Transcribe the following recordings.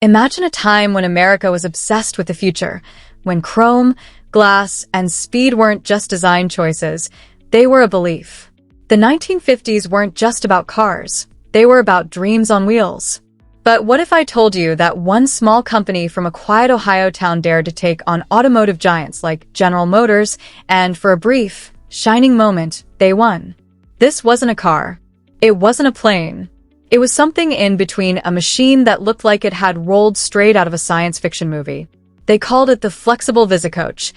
Imagine a time when America was obsessed with the future, when chrome, glass, and speed weren't just design choices, they were a belief. The 1950s weren't just about cars, they were about dreams on wheels. But what if I told you that one small company from a quiet Ohio town dared to take on automotive giants like General Motors, and for a brief, shining moment, they won? This wasn't a car. It wasn't a plane. It was something in between, a machine that looked like it had rolled straight out of a science fiction movie. They called it the Flxible Visicoach,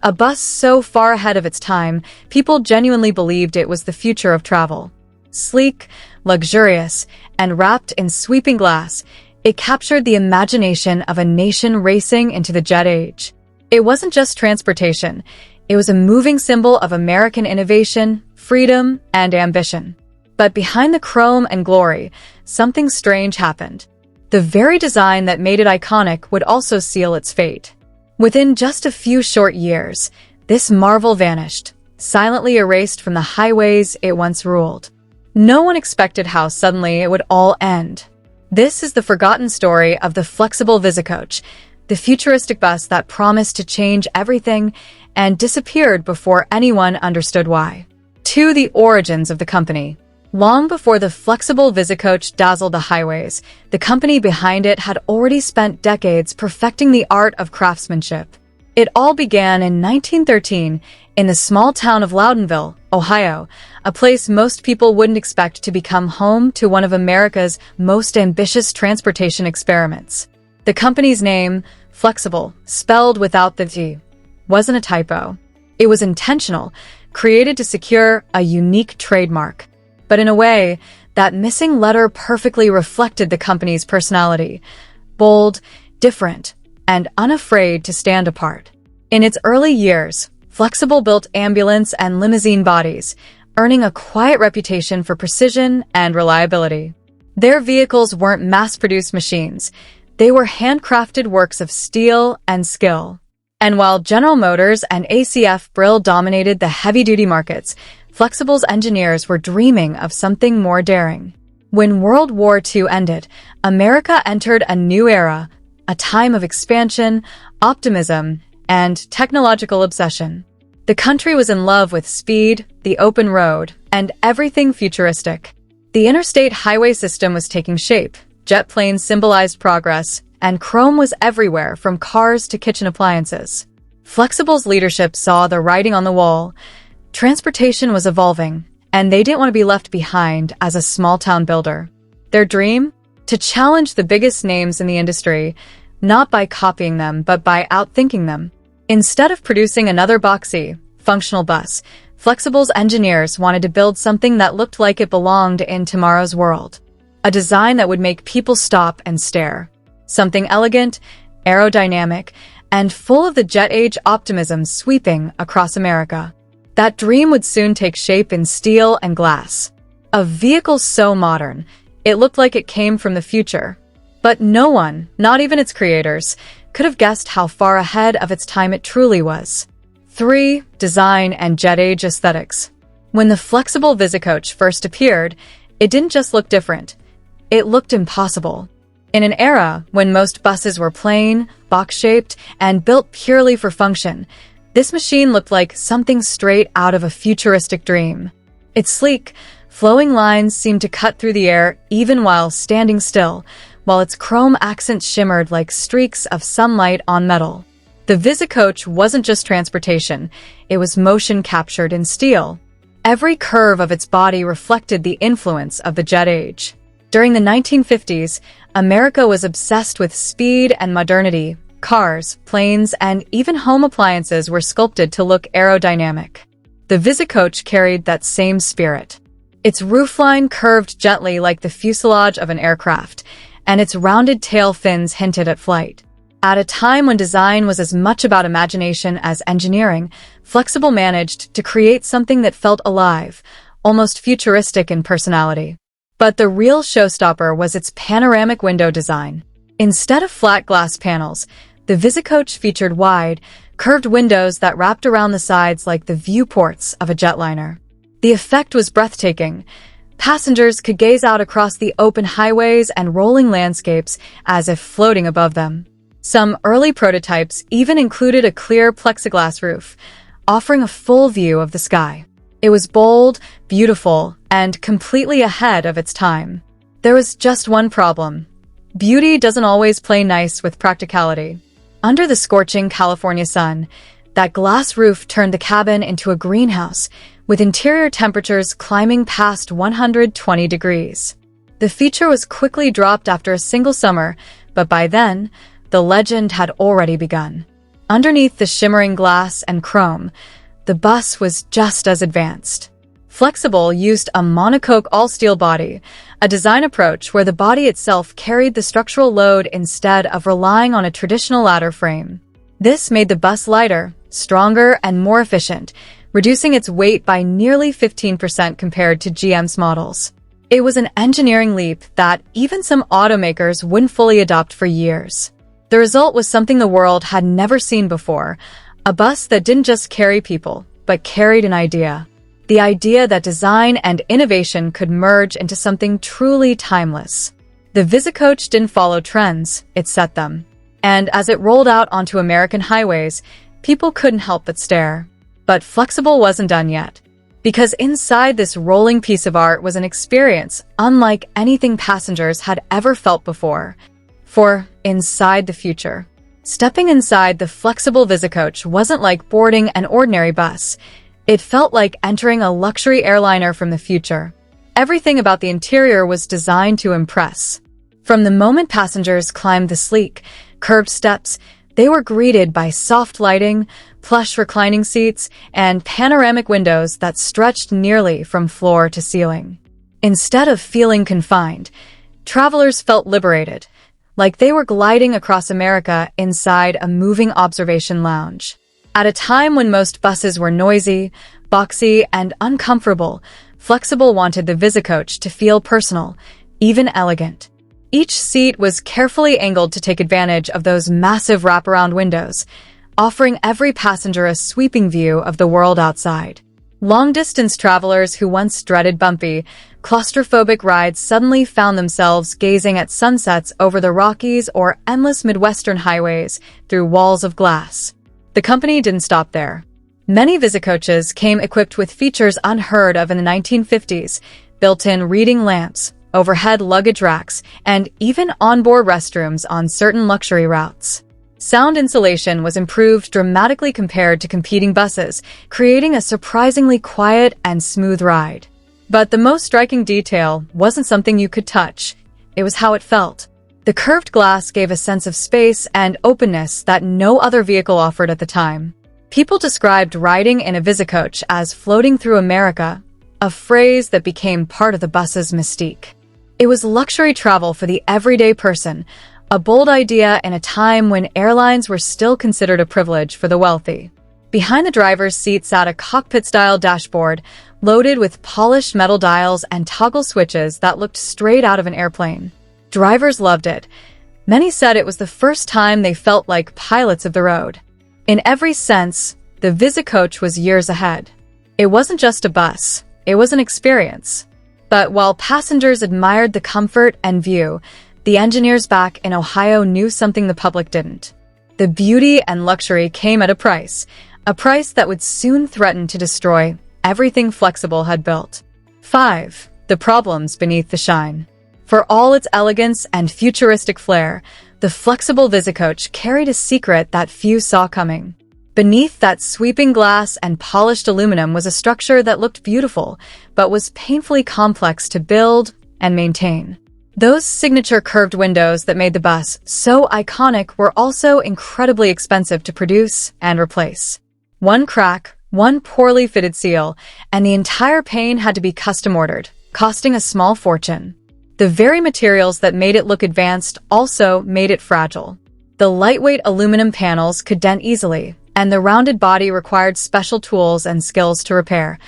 a bus so far ahead of its time, people genuinely believed it was the future of travel. Sleek, luxurious, and wrapped in sweeping glass, it captured the imagination of a nation racing into the jet age. It wasn't just transportation, it was a moving symbol of American innovation, freedom, and ambition. But behind the chrome and glory, something strange happened. The very design that made it iconic would also seal its fate. Within just a few short years, this marvel vanished, silently erased from the highways it once ruled. No one expected how suddenly it would all end. This is the forgotten story of the Flxible Visicoach, the futuristic bus that promised to change everything and disappeared before anyone understood why. To the origins of the company. Long before the Flxible Visicoach dazzled the highways, the company behind it had already spent decades perfecting the art of craftsmanship. It all began in 1913 in the small town of Loudonville, Ohio, a place most people wouldn't expect to become home to one of America's most ambitious transportation experiments. The company's name, Flxible, spelled without the T, wasn't a typo. It was intentional, created to secure a unique trademark. But in a way, that missing letter perfectly reflected the company's personality. Bold, different, and unafraid to stand apart. In its early years, Flxible built ambulance and limousine bodies, earning a quiet reputation for precision and reliability. Their vehicles weren't mass-produced machines. They were handcrafted works of steel and skill. And while General Motors and ACF Brill dominated the heavy-duty markets, Flxible's engineers were dreaming of something more daring. When World War II ended, America entered a new era, a time of expansion, optimism, and technological obsession. The country was in love with speed, the open road, and everything futuristic. The interstate highway system was taking shape, jet planes symbolized progress, and chrome was everywhere from cars to kitchen appliances. Flxible's leadership saw the writing on the wall. Transportation was evolving, and they didn't want to be left behind as a small-town builder. Their dream? To challenge the biggest names in the industry, not by copying them, but by outthinking them. Instead of producing another boxy, functional bus, Flxible's engineers wanted to build something that looked like it belonged in tomorrow's world. A design that would make people stop and stare. Something elegant, aerodynamic, and full of the jet-age optimism sweeping across America. That dream would soon take shape in steel and glass. A vehicle so modern, it looked like it came from the future. But no one, not even its creators, could have guessed how far ahead of its time it truly was. 3. Design and jet-age aesthetics. When the Flxible Visicoach first appeared, it didn't just look different. It looked impossible. In an era when most buses were plain, box-shaped, and built purely for function, this machine looked like something straight out of a futuristic dream. Its sleek, flowing lines seemed to cut through the air even while standing still, while its chrome accents shimmered like streaks of sunlight on metal. The Visicoach wasn't just transportation, it was motion captured in steel. Every curve of its body reflected the influence of the jet age. During the 1950s, America was obsessed with speed and modernity. Cars, planes, and even home appliances were sculpted to look aerodynamic. The Visicoach carried that same spirit. Its roofline curved gently like the fuselage of an aircraft, and its rounded tail fins hinted at flight. At a time when design was as much about imagination as engineering, Flxible managed to create something that felt alive, almost futuristic in personality. But the real showstopper was its panoramic window design. Instead of flat glass panels, the Visicoach featured wide, curved windows that wrapped around the sides like the viewports of a jetliner. The effect was breathtaking. Passengers could gaze out across the open highways and rolling landscapes as if floating above them. Some early prototypes even included a clear plexiglass roof, offering a full view of the sky. It was bold, beautiful, and completely ahead of its time. There was just one problem. Beauty doesn't always play nice with practicality. Under the scorching California sun, that glass roof turned the cabin into a greenhouse, with interior temperatures climbing past 120 degrees. The feature was quickly dropped after a single summer, but by then, the legend had already begun. Underneath the shimmering glass and chrome, the bus was just as advanced. Flxible used a monocoque all-steel body, a design approach where the body itself carried the structural load instead of relying on a traditional ladder frame. This made the bus lighter, stronger, and more efficient, reducing its weight by nearly 15% compared to GM's models. It was an engineering leap that even some automakers wouldn't fully adopt for years. The result was something the world had never seen before, a bus that didn't just carry people, but carried an idea. The idea that design and innovation could merge into something truly timeless. The Visicoach didn't follow trends, it set them. And as it rolled out onto American highways, people couldn't help but stare. But Flxible wasn't done yet. Because inside this rolling piece of art was an experience unlike anything passengers had ever felt before. For inside the future. Stepping inside the Flxible Visicoach wasn't like boarding an ordinary bus. It felt like entering a luxury airliner from the future. Everything about the interior was designed to impress. From the moment passengers climbed the sleek, curved steps, they were greeted by soft lighting, plush reclining seats, and panoramic windows that stretched nearly from floor to ceiling. Instead of feeling confined, travelers felt liberated, like they were gliding across America inside a moving observation lounge. At a time when most buses were noisy, boxy, and uncomfortable, Flxible wanted the Visicoach to feel personal, even elegant. Each seat was carefully angled to take advantage of those massive wraparound windows, offering every passenger a sweeping view of the world outside. Long-distance travelers who once dreaded bumpy, claustrophobic rides suddenly found themselves gazing at sunsets over the Rockies or endless Midwestern highways through walls of glass. The company didn't stop there. Many Visicoaches came equipped with features unheard of in the 1950s, built-in reading lamps, overhead luggage racks, and even onboard restrooms on certain luxury routes. Sound insulation was improved dramatically compared to competing buses, creating a surprisingly quiet and smooth ride. But the most striking detail wasn't something you could touch. It was how it felt. The curved glass gave a sense of space and openness that no other vehicle offered at the time. People described riding in a Visicoach as floating through America, a phrase that became part of the bus's mystique. It was luxury travel for the everyday person, a bold idea in a time when airlines were still considered a privilege for the wealthy. Behind the driver's seat sat a cockpit-style dashboard, loaded with polished metal dials and toggle switches that looked straight out of an airplane. Drivers loved it. Many said it was the first time they felt like pilots of the road. In every sense, the Visicoach was years ahead. It wasn't just a bus, it was an experience. But while passengers admired the comfort and view, the engineers back in Ohio knew something the public didn't. The beauty and luxury came at a price that would soon threaten to destroy everything Flxible had built. 5. The problems beneath the shine. For all its elegance and futuristic flair, the Flxible Visicoach carried a secret that few saw coming. Beneath that sweeping glass and polished aluminum was a structure that looked beautiful, but was painfully complex to build and maintain. Those signature curved windows that made the bus so iconic were also incredibly expensive to produce and replace. One crack, one poorly fitted seal, and the entire pane had to be custom ordered, costing a small fortune. The very materials that made it look advanced also made it fragile. The lightweight aluminum panels could dent easily, and the rounded body required special tools and skills to repair,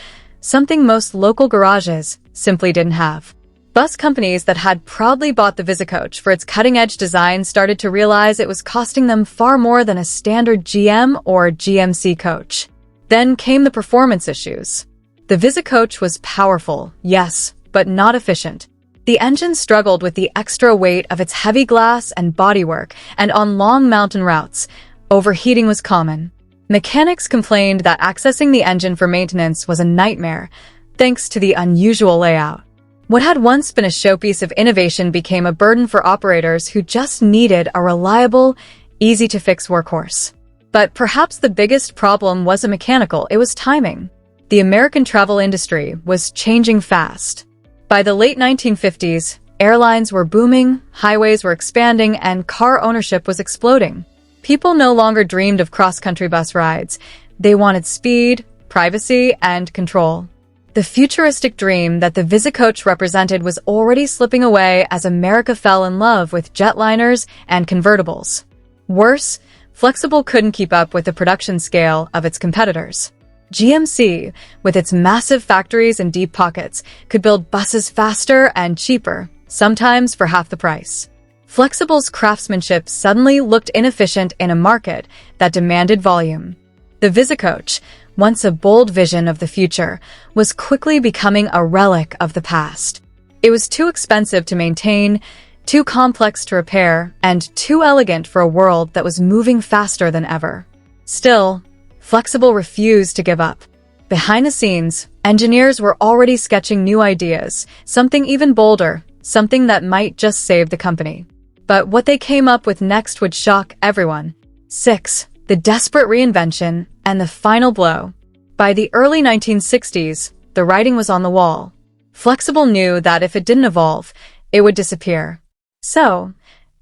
something most local garages simply didn't have. Bus companies that had proudly bought the Visicoach for its cutting-edge design started to realize it was costing them far more than a standard GM or GMC coach. Then came the performance issues. The Visicoach was powerful, yes, but not efficient. The engine struggled with the extra weight of its heavy glass and bodywork, and on long mountain routes, overheating was common. Mechanics complained that accessing the engine for maintenance was a nightmare, thanks to the unusual layout. What had once been a showpiece of innovation became a burden for operators who just needed a reliable, easy-to-fix workhorse. But perhaps the biggest problem wasn't mechanical, it was timing. The American travel industry was changing fast. By the late 1950s, airlines were booming, highways were expanding, and car ownership was exploding. People no longer dreamed of cross-country bus rides. They wanted speed, privacy, and control. The futuristic dream that the Visicoach represented was already slipping away as America fell in love with jetliners and convertibles. Worse, Flxible couldn't keep up with the production scale of its competitors. GMC, with its massive factories and deep pockets, could build buses faster and cheaper, sometimes for half the price. Flxible's craftsmanship suddenly looked inefficient in a market that demanded volume. The Visicoach, once a bold vision of the future, was quickly becoming a relic of the past. It was too expensive to maintain, too complex to repair, and too elegant for a world that was moving faster than ever. Still, Flxible refused to give up. Behind the scenes, engineers were already sketching new ideas, something even bolder, something that might just save the company. But what they came up with next would shock everyone. 6. The desperate reinvention and the final blow. By the early 1960s, the writing was on the wall. Flxible knew that if it didn't evolve, it would disappear. So,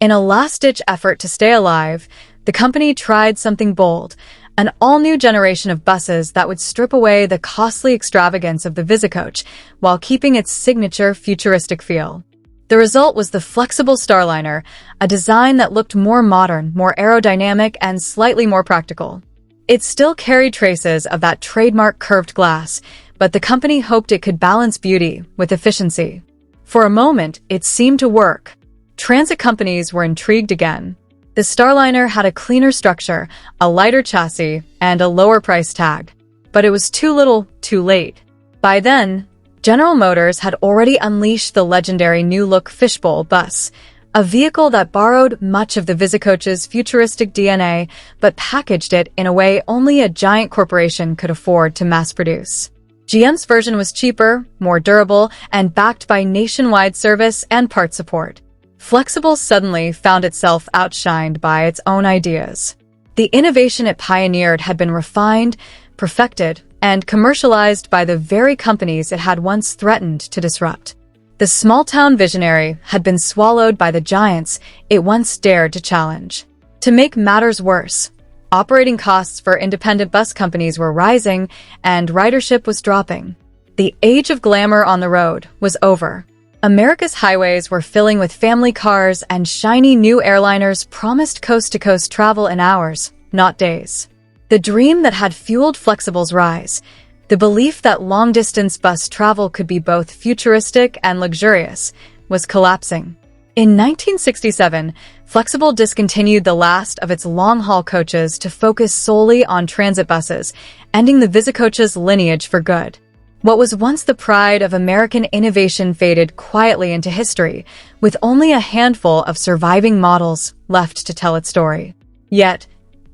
in a last-ditch effort to stay alive, the company tried something bold, an all-new generation of buses that would strip away the costly extravagance of the Visicoach while keeping its signature futuristic feel. The result was the Flxible Starliner, a design that looked more modern, more aerodynamic, and slightly more practical. It still carried traces of that trademark curved glass, but the company hoped it could balance beauty with efficiency. For a moment, it seemed to work. Transit companies were intrigued again. The Starliner had a cleaner structure, a lighter chassis, and a lower price tag. But it was too little, too late. By then, General Motors had already unleashed the legendary new-look fishbowl bus, a vehicle that borrowed much of the Visicoach's futuristic DNA but packaged it in a way only a giant corporation could afford to mass-produce. GM's version was cheaper, more durable, and backed by nationwide service and part support. Flxible suddenly found itself outshined by its own ideas. The innovation it pioneered had been refined, perfected, and commercialized by the very companies it had once threatened to disrupt. The small-town visionary had been swallowed by the giants it once dared to challenge. To make matters worse, operating costs for independent bus companies were rising and ridership was dropping. The age of glamour on the road was over. America's highways were filling with family cars, and shiny new airliners promised coast-to-coast travel in hours, not days. The dream that had fueled Flxible's rise, the belief that long-distance bus travel could be both futuristic and luxurious, was collapsing. In 1967, Flxible discontinued the last of its long-haul coaches to focus solely on transit buses, ending the Visicoach's lineage for good. What was once the pride of American innovation faded quietly into history, with only a handful of surviving models left to tell its story. Yet,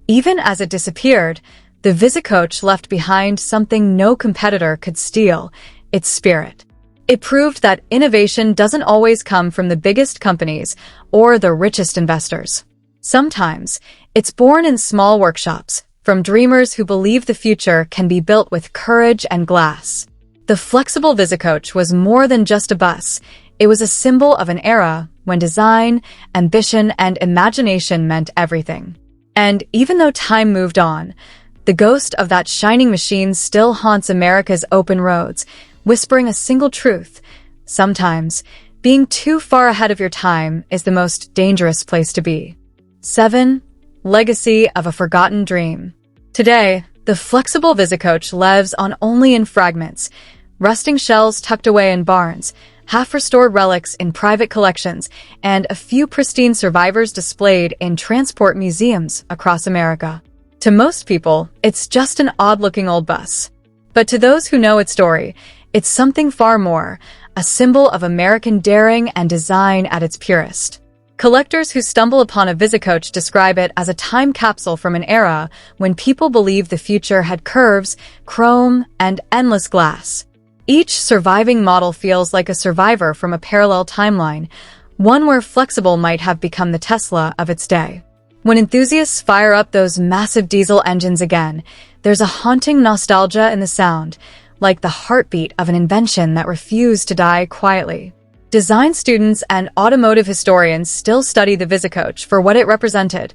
even as it disappeared, the Visicoach left behind something no competitor could steal: its spirit. It proved that innovation doesn't always come from the biggest companies or the richest investors. Sometimes, it's born in small workshops, from dreamers who believe the future can be built with courage and glass. The Flxible Visicoach was more than just a bus. It was a symbol of an era when design, ambition, and imagination meant everything. And even though time moved on, the ghost of that shining machine still haunts America's open roads, whispering a single truth: sometimes, being too far ahead of your time is the most dangerous place to be. 7. Legacy of a forgotten dream. Today, the Flxible Visicoach lives on only in fragments: rusting shells tucked away in barns, half-restored relics in private collections, and a few pristine survivors displayed in transport museums across America. To most people, it's just an odd-looking old bus. But to those who know its story, it's something far more: a symbol of American daring and design at its purest. Collectors who stumble upon a Visicoach describe it as a time capsule from an era when people believed the future had curves, chrome, and endless glass. Each surviving model feels like a survivor from a parallel timeline, one where Flxible might have become the Tesla of its day. When enthusiasts fire up those massive diesel engines again, there's a haunting nostalgia in the sound, like the heartbeat of an invention that refused to die quietly. Design students and automotive historians still study the Visicoach for what it represented,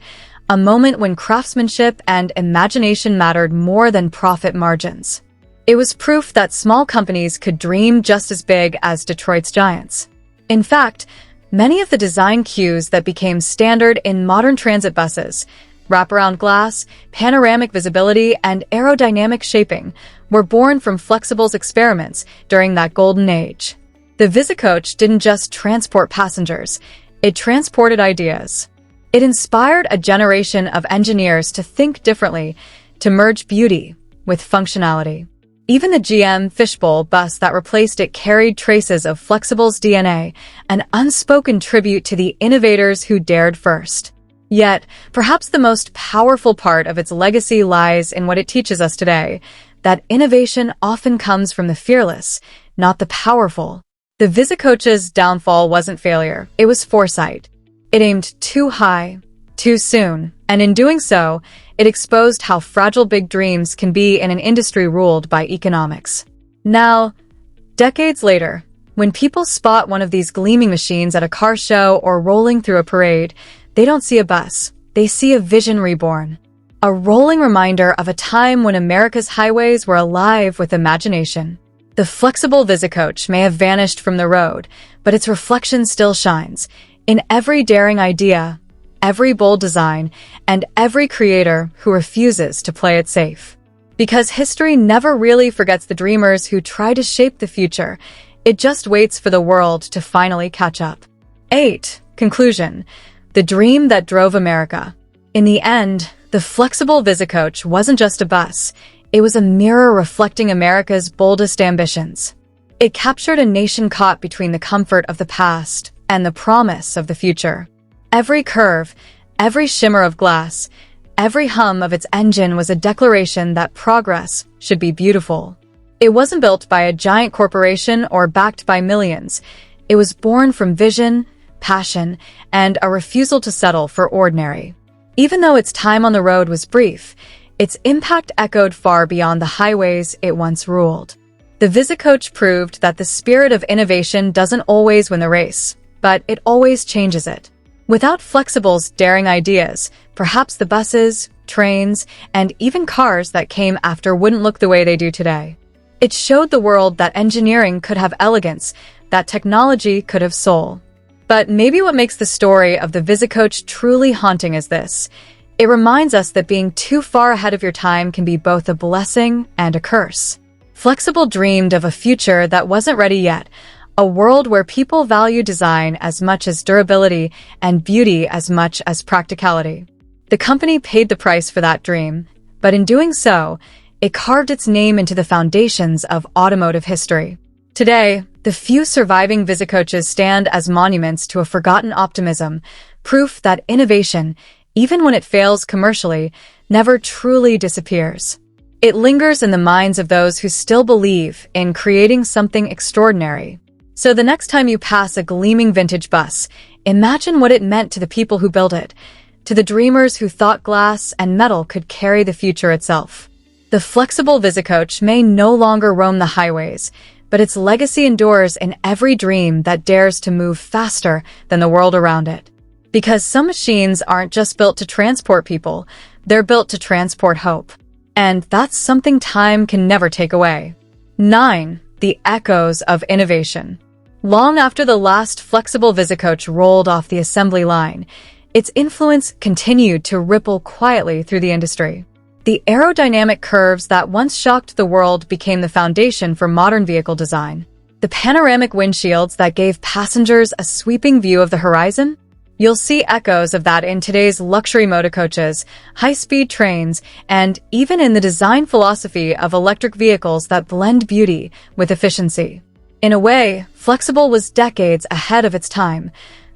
a moment when craftsmanship and imagination mattered more than profit margins. It was proof that small companies could dream just as big as Detroit's giants. In fact, many of the design cues that became standard in modern transit buses, wraparound glass, panoramic visibility, and aerodynamic shaping, were born from Flxible's experiments during that golden age. The Visicoach didn't just transport passengers, it transported ideas. It inspired a generation of engineers to think differently, to merge beauty with functionality. Even the GM fishbowl bus that replaced it carried traces of Flxible's DNA, an unspoken tribute to the innovators who dared first. Yet, perhaps the most powerful part of its legacy lies in what it teaches us today, that innovation often comes from the fearless, not the powerful. The Visicoach's downfall wasn't failure, it was foresight. It aimed too high, too soon, and in doing so, it exposed how fragile big dreams can be in an industry ruled by economics. Now, decades later, when people spot one of these gleaming machines at a car show or rolling through a parade, they don't see a bus, they see a vision reborn. A rolling reminder of a time when America's highways were alive with imagination. The Flxible Visicoach may have vanished from the road, but its reflection still shines in every daring idea, every bold design, and every creator who refuses to play it safe. Because history never really forgets the dreamers who try to shape the future, it just waits for the world to finally catch up. 8. Conclusion. The dream that drove America. In the end, the Flxible Visicoach wasn't just a bus. It was a mirror reflecting America's boldest ambitions. It captured a nation caught between the comfort of the past and the promise of the future. Every curve, every shimmer of glass, every hum of its engine was a declaration that progress should be beautiful. It wasn't built by a giant corporation or backed by millions. It was born from vision, passion, and a refusal to settle for ordinary. Even though its time on the road was brief, its impact echoed far beyond the highways it once ruled. The Visicoach proved that the spirit of innovation doesn't always win the race, but it always changes it. Without Flxible's daring ideas, perhaps the buses, trains, and even cars that came after wouldn't look the way they do today. It showed the world that engineering could have elegance, that technology could have soul. But maybe what makes the story of the Visicoach truly haunting is this. It reminds us that being too far ahead of your time can be both a blessing and a curse. Flxible dreamed of a future that wasn't ready yet, a world where people value design as much as durability and beauty as much as practicality. The company paid the price for that dream, but in doing so, it carved its name into the foundations of automotive history. Today, the few surviving Visicoaches stand as monuments to a forgotten optimism, proof that innovation, even when it fails commercially, never truly disappears. It lingers in the minds of those who still believe in creating something extraordinary. So the next time you pass a gleaming vintage bus, imagine what it meant to the people who built it, to the dreamers who thought glass and metal could carry the future itself. The Flxible Visicoach may no longer roam the highways, but its legacy endures in every dream that dares to move faster than the world around it. Because some machines aren't just built to transport people, they're built to transport hope. And that's something time can never take away. 9. The echoes of innovation. Long after the last Flxible Visicoach rolled off the assembly line, its influence continued to ripple quietly through the industry. The aerodynamic curves that once shocked the world became the foundation for modern vehicle design. The panoramic windshields that gave passengers a sweeping view of the horizon? You'll see echoes of that in today's luxury motorcoaches, high-speed trains, and even in the design philosophy of electric vehicles that blend beauty with efficiency. In a way, Flxible was decades ahead of its time,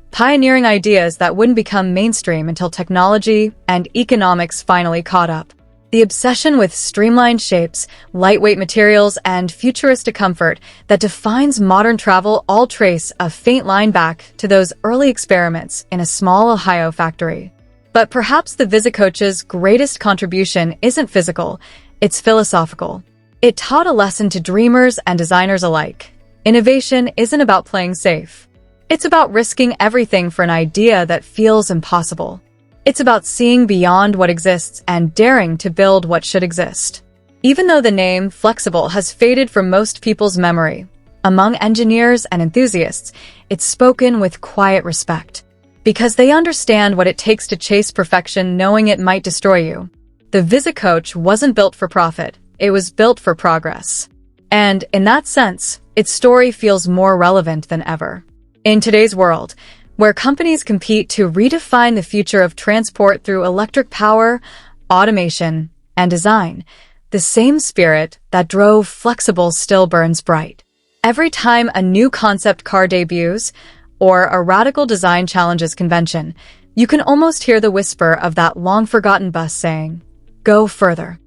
pioneering ideas that wouldn't become mainstream until technology and economics finally caught up. The obsession with streamlined shapes, lightweight materials, and futuristic comfort that defines modern travel all trace a faint line back to those early experiments in a small Ohio factory. But perhaps the Visicoach's greatest contribution isn't physical, it's philosophical. It taught a lesson to dreamers and designers alike. Innovation isn't about playing safe. It's about risking everything for an idea that feels impossible. It's about seeing beyond what exists and daring to build what should exist. Even though the name Flxible has faded from most people's memory, among engineers and enthusiasts, it's spoken with quiet respect. Because they understand what it takes to chase perfection knowing it might destroy you. The Visicoach wasn't built for profit, it was built for progress. And in that sense, its story feels more relevant than ever. In today's world, where companies compete to redefine the future of transport through electric power, automation, and design, the same spirit that drove Flxible still burns bright. Every time a new concept car debuts, or a radical design challenges convention, you can almost hear the whisper of that long-forgotten bus saying, "Go further."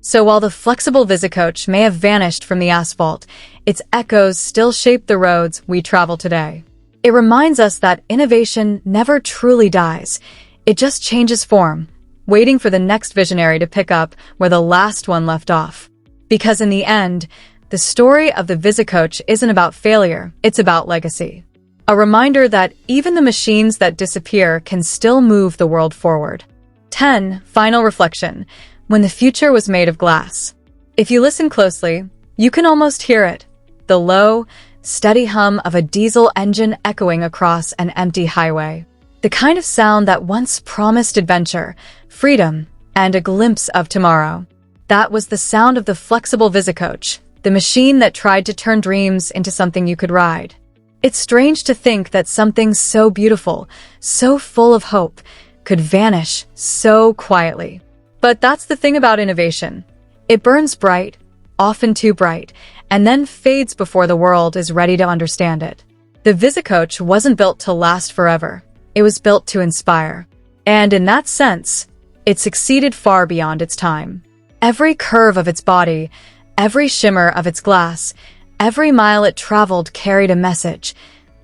So while the Flxible Visicoach may have vanished from the asphalt, its echoes still shape the roads we travel today. It reminds us that innovation never truly dies. It just changes form, waiting for the next visionary to pick up where the last one left off. Because in the end, the story of the Visicoach isn't about failure, it's about legacy. A reminder that even the machines that disappear can still move the world forward. 10. Final reflection. When the future was made of glass. If you listen closely, you can almost hear it. The low, steady hum of a diesel engine echoing across an empty highway. The kind of sound that once promised adventure, freedom, and a glimpse of tomorrow. That was the sound of the Flxible Visicoach, the machine that tried to turn dreams into something you could ride. It's strange to think that something so beautiful, so full of hope, could vanish so quietly. But that's the thing about innovation. It burns bright, often too bright, and then fades before the world is ready to understand it. The Visicoach wasn't built to last forever. It was built to inspire. And in that sense, it succeeded far beyond its time. Every curve of its body, every shimmer of its glass, every mile it traveled carried a message.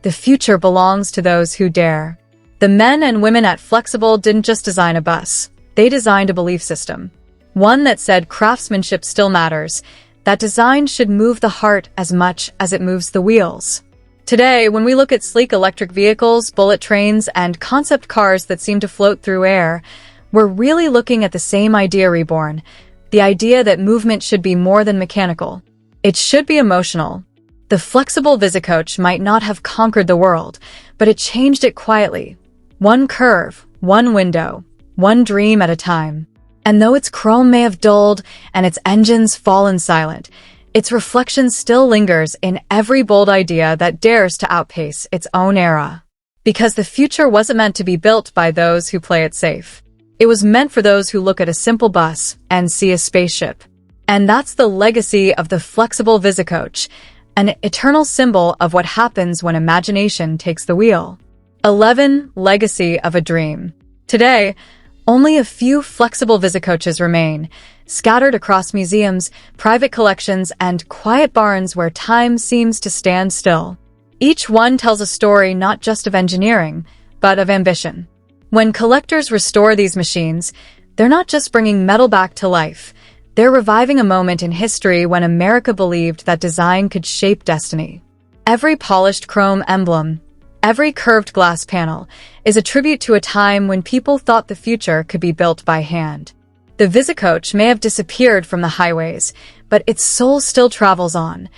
The future belongs to those who dare. The men and women at Flxible didn't just design a bus. They designed a belief system. One that said craftsmanship still matters, that design should move the heart as much as it moves the wheels. Today, when we look at sleek electric vehicles, bullet trains, and concept cars that seem to float through air, we're really looking at the same idea reborn, the idea that movement should be more than mechanical. It should be emotional. The Flxible Visicoach might not have conquered the world, but it changed it quietly. One curve, one window, one dream at a time. And though its chrome may have dulled and its engines fallen silent, its reflection still lingers in every bold idea that dares to outpace its own era. Because the future wasn't meant to be built by those who play it safe. It was meant for those who look at a simple bus and see a spaceship. And that's the legacy of the Flxible Visicoach, an eternal symbol of what happens when imagination takes the wheel. 11. Legacy of a dream. Today, only a few Flxible Visicoaches remain, scattered across museums, private collections, and quiet barns where time seems to stand still. Each one tells a story not just of engineering, but of ambition. When collectors restore these machines, they're not just bringing metal back to life. They're reviving a moment in history when America believed that design could shape destiny. Every polished chrome emblem, every curved glass panel, is a tribute to a time when people thought the future could be built by hand. The Visicoach may have disappeared from the highways, but its soul still travels on.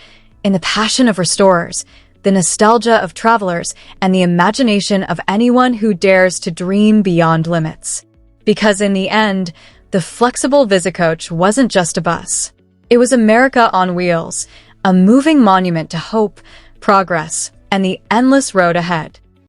In the passion of restorers, the nostalgia of travelers, and the imagination of anyone who dares to dream beyond limits. Because in the end, the Flxible Visicoach wasn't just a bus. It was America on wheels, a moving monument to hope, progress, and the endless road ahead.